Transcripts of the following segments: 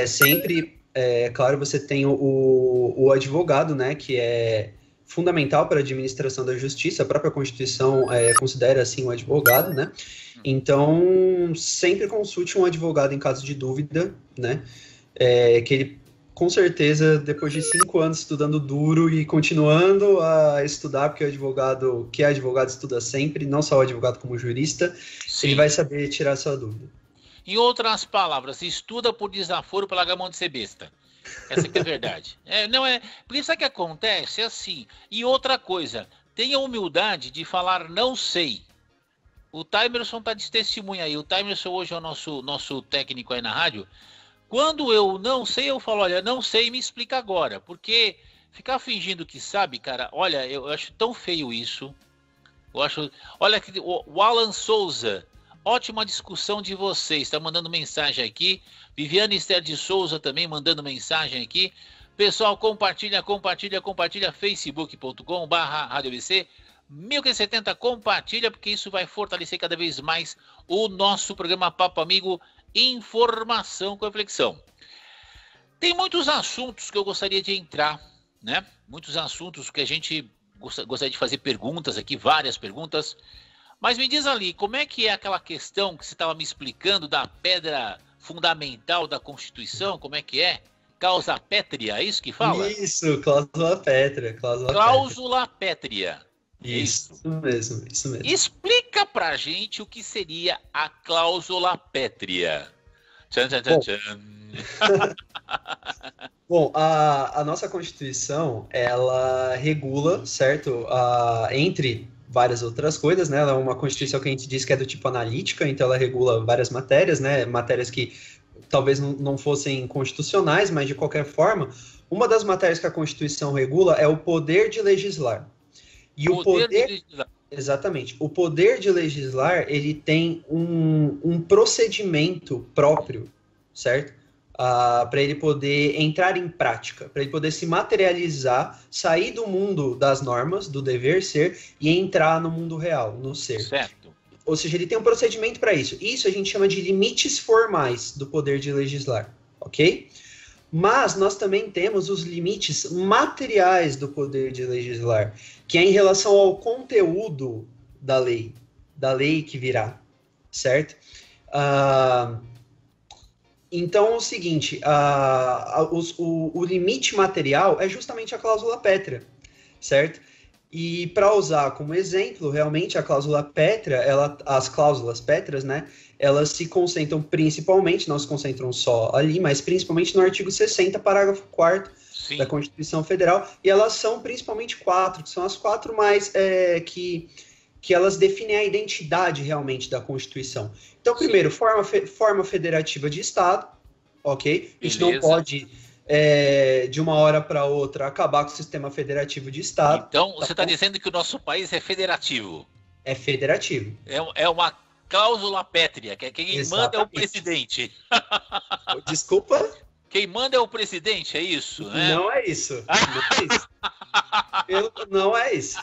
Sempre, claro, você tem o advogado, né, que é fundamental para a administração da justiça. A própria Constituição considera, assim, o advogado, né? Então, sempre consulte um advogado em caso de dúvida, né? Que ele, com certeza, depois de 5 anos estudando duro e continuando a estudar, porque o advogado, que é advogado, estuda sempre, não só o advogado como o jurista, ele vai saber tirar a sua dúvida. Em outras palavras, estuda por desaforo para largar a mão de ser besta. Essa que é a verdade. Por isso é que acontece assim. E outra coisa, tenha humildade de falar não sei. O Timerson está de testemunha aí. O Timerson hoje é o nosso técnico aí na rádio. Quando eu não sei, eu falo, olha, não sei, me explica agora. Porque ficar fingindo que sabe, cara, olha, eu acho tão feio isso. Olha, o Alan Souza. Ótima discussão de vocês, está mandando mensagem aqui. Viviane Esther de Souza também mandando mensagem aqui. Pessoal, compartilha, facebook.com/RádioABC. 1570, compartilha, porque isso vai fortalecer cada vez mais o nosso programa Papo Amigo, informação com reflexão. Tem muitos assuntos que eu gostaria de entrar, né? Muitos assuntos que a gente gostaria de fazer perguntas aqui, várias perguntas. Mas me diz ali, como é que é aquela questão que você estava me explicando da pedra fundamental da Constituição? Como é que é? Causa pétrea, é isso que fala? Isso, cláusula pétrea. Cláusula pétrea. Isso mesmo. Explica pra gente o que seria a cláusula pétrea. Tchan. Bom, a nossa Constituição, ela regula, certo? Entre várias outras coisas, né? Ela é uma Constituição que a gente diz que é do tipo analítica, então ela regula várias matérias, né? Matérias que talvez não fossem constitucionais, mas de qualquer forma, uma das matérias que a Constituição regula é o poder de legislar. E o poder de legislar. Exatamente. O poder de legislar, ele tem um procedimento próprio, certo? Para ele poder entrar em prática, para ele poder se materializar, sair do mundo das normas, do dever ser, e entrar no mundo real, no ser. Certo. Ou seja, ele tem um procedimento para isso. Isso a gente chama de limites formais do poder de legislar, ok? Mas nós também temos os limites materiais do poder de legislar, que é em relação ao conteúdo da lei que virá, certo? Então, é o seguinte, o limite material é justamente a cláusula pétrea, certo? E para usar como exemplo, realmente a cláusula pétrea, as cláusulas pétreas, né, elas se concentram principalmente, não se concentram só ali, mas principalmente no artigo 60, parágrafo 4º da Constituição Federal, e elas são principalmente 4, que são as 4 mais que elas definem a identidade realmente da Constituição. Então, primeiro, forma federativa de Estado, ok? A gente não pode, de uma hora para outra, acabar com o sistema federativo de Estado. Então, você está dizendo que o nosso país é federativo. É federativo. É uma cláusula pétrea, que quem manda é o presidente. Desculpa? Quem manda é o presidente, é isso? Né? Não é isso. Não é isso.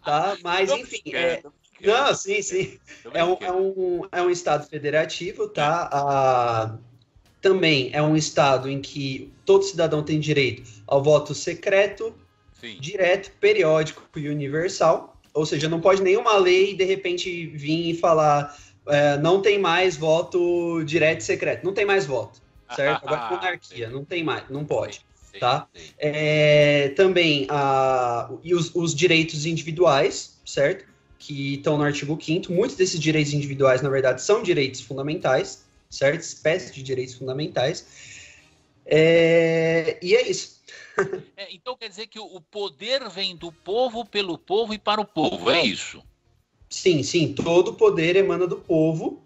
Tá? Mas, enfim. Não, sim. É um Estado federativo, tá? Também é um Estado em que todo cidadão tem direito ao voto secreto, direto, periódico e universal. Ou seja, não pode nenhuma lei, de repente, vir e falar não tem mais voto direto e secreto. Não tem mais voto. Certo? Agora, monarquia, não tem mais, não pode, tá? Também os direitos individuais, certo? Que estão no artigo 5º. Muitos desses direitos individuais, na verdade, são direitos fundamentais, certo? Espécie de direitos fundamentais. E é isso. Então quer dizer que o poder vem do povo, pelo povo e para o povo, é isso? Sim. Todo poder emana do povo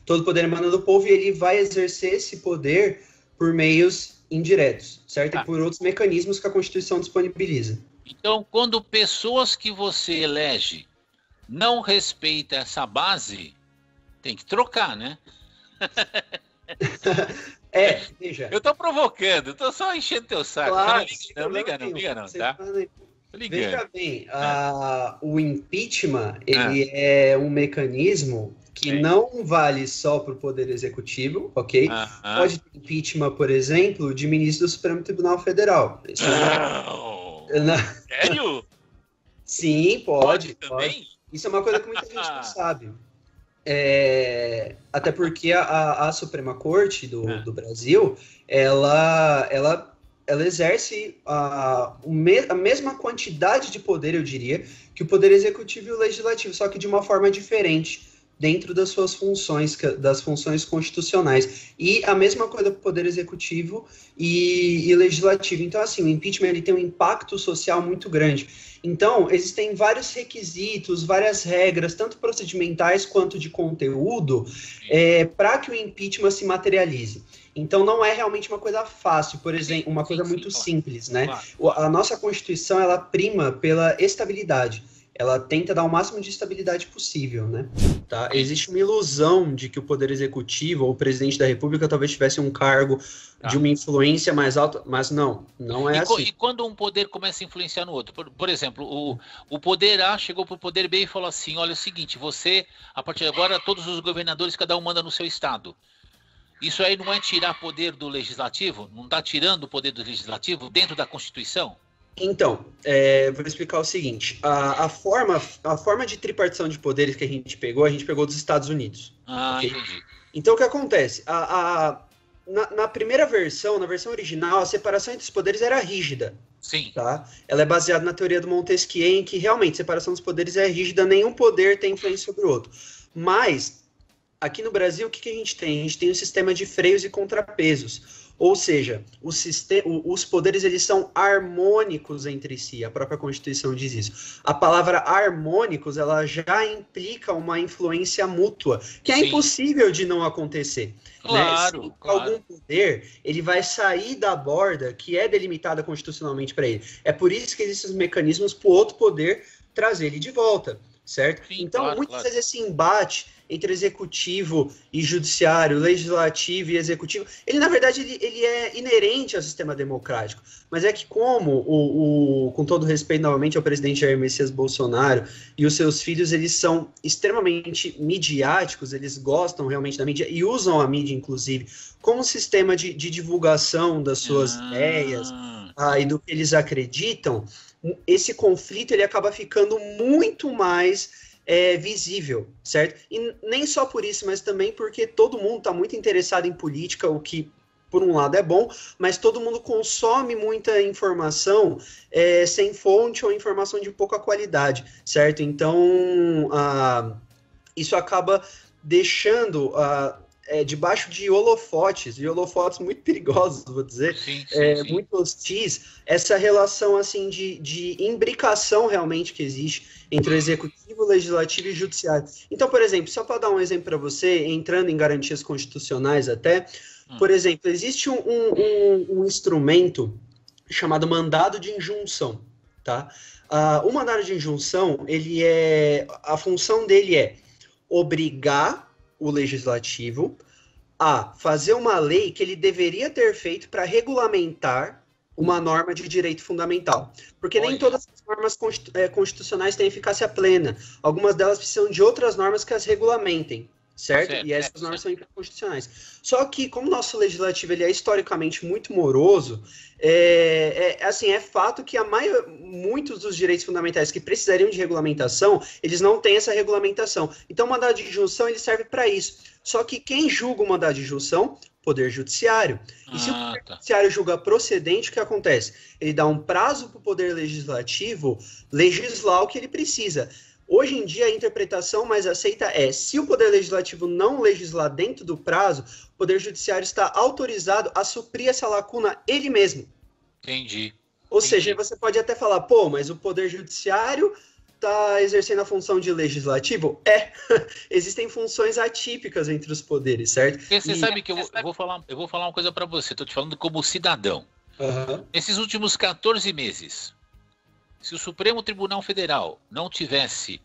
todo poder emana do povo e ele vai exercer esse poder por meios indiretos, certo? E por outros mecanismos que a Constituição disponibiliza. Então, quando pessoas que você elege não respeitam essa base, tem que trocar, né? Veja. Eu tô provocando, tô só enchendo teu saco. Claro, Não liga não, tá? Veja bem, o impeachment, ele é um mecanismo que não vale só para o Poder Executivo, ok? Pode ter impeachment, por exemplo, de ministro do Supremo Tribunal Federal. Sério? Sim, pode. Também? Isso é uma coisa que muita gente não sabe. Até porque a Suprema Corte do Brasil, ela exerce a mesma quantidade de poder, eu diria, que o Poder Executivo e o Legislativo, só que de uma forma diferente, dentro das suas funções, das funções constitucionais. E a mesma coisa para o Poder Executivo e Legislativo. Então, assim, o impeachment ele tem um impacto social muito grande. Então, existem vários requisitos, várias regras, tanto procedimentais quanto de conteúdo, para que o impeachment se materialize. Então, não é realmente uma coisa fácil, por exemplo, uma coisa muito simples, né? A nossa Constituição, ela prima pela estabilidade. Ela tenta dar o máximo de estabilidade possível, né? Tá? Existe uma ilusão de que o Poder Executivo ou o Presidente da República talvez tivesse um cargo de uma influência mais alta, mas não é assim. E quando um poder começa a influenciar no outro? Por exemplo, o poder A chegou para o poder B e falou assim, olha, é o seguinte, você, a partir de agora, todos os governadores, cada um manda no seu estado. Isso aí não é tirar poder do Legislativo? Não está tirando o poder do Legislativo dentro da Constituição? Então, vou explicar o seguinte. A forma de tripartição de poderes que a gente pegou dos Estados Unidos. Okay? Entendi. Então, o que acontece? Na primeira versão, na versão original, a separação entre os poderes era rígida. Sim. Tá? Ela é baseada na teoria do Montesquieu, em que realmente a separação dos poderes é rígida, nenhum poder tem influência sobre o outro. Mas, aqui no Brasil, o que a gente tem? A gente tem um sistema de freios e contrapesos. Ou seja, os poderes eles são harmônicos entre si, a própria Constituição diz isso. A palavra harmônicos ela já implica uma influência mútua, que é impossível de não acontecer. Claro, né? Algum poder, ele vai sair da borda que é delimitada constitucionalmente para ele. É por isso que existem os mecanismos para o outro poder trazer ele de volta, certo? Sim, então, muitas vezes esse embate entre executivo e judiciário, legislativo e executivo, ele na verdade ele é inerente ao sistema democrático, mas é que como com todo respeito novamente ao presidente Jair Messias Bolsonaro e os seus filhos, eles são extremamente midiáticos, eles gostam realmente da mídia e usam a mídia inclusive como sistema de divulgação das suas ideias e do que eles acreditam, esse conflito ele acaba ficando muito mais visível, certo? E nem só por isso, mas também porque todo mundo está muito interessado em política, o que, por um lado, é bom, mas todo mundo consome muita informação sem fonte ou informação de pouca qualidade, certo? Então, isso acaba deixando debaixo de holofotes muito perigosos, vou dizer, sim. muito hostis, essa relação assim de imbricação realmente que existe entre o executivo, o legislativo e o judiciário. Então, por exemplo, só para dar um exemplo para você, entrando em garantias constitucionais até, por exemplo, existe um instrumento chamado mandado de injunção, tá? O mandado de injunção, a função dele é obrigar o legislativo a fazer uma lei que ele deveria ter feito para regulamentar uma norma de direito fundamental. Porque nem todas as normas constitucionais têm eficácia plena. Algumas delas precisam de outras normas que as regulamentem, certo? E essas normas são inconstitucionais. Só que, como o nosso legislativo ele é historicamente muito moroso, assim, é fato que muitos dos direitos fundamentais que precisariam de regulamentação, eles não têm essa regulamentação. Então, o mandado de injunção ele serve para isso. Só que quem julga o mandado de injunção? Poder Judiciário. E se o Poder Judiciário julga procedente, o que acontece? Ele dá um prazo para o Poder Legislativo legislar o que ele precisa. Hoje em dia, a interpretação mais aceita se o Poder Legislativo não legislar dentro do prazo, o Poder Judiciário está autorizado a suprir essa lacuna ele mesmo. Entendi. Ou seja, você pode até falar, mas o Poder Judiciário está exercendo a função de legislativo? Existem funções atípicas entre os poderes, certo? Porque você sabe que eu vou falar uma coisa para você, estou te falando como cidadão. Nesses últimos 14 meses, Se o Supremo Tribunal Federal não tivesse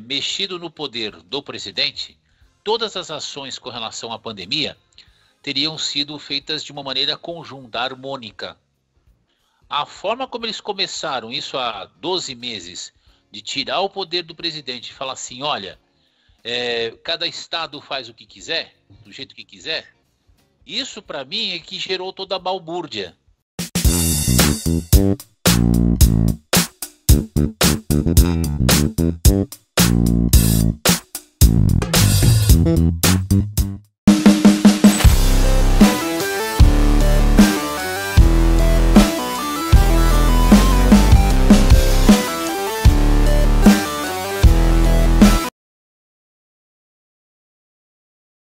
mexido no poder do presidente, todas as ações com relação à pandemia teriam sido feitas de uma maneira conjunta, harmônica. A forma como eles começaram isso há 12 meses, de tirar o poder do presidente e falar assim, olha, cada estado faz o que quiser, do jeito que quiser, isso para mim é que gerou toda a balbúrdia.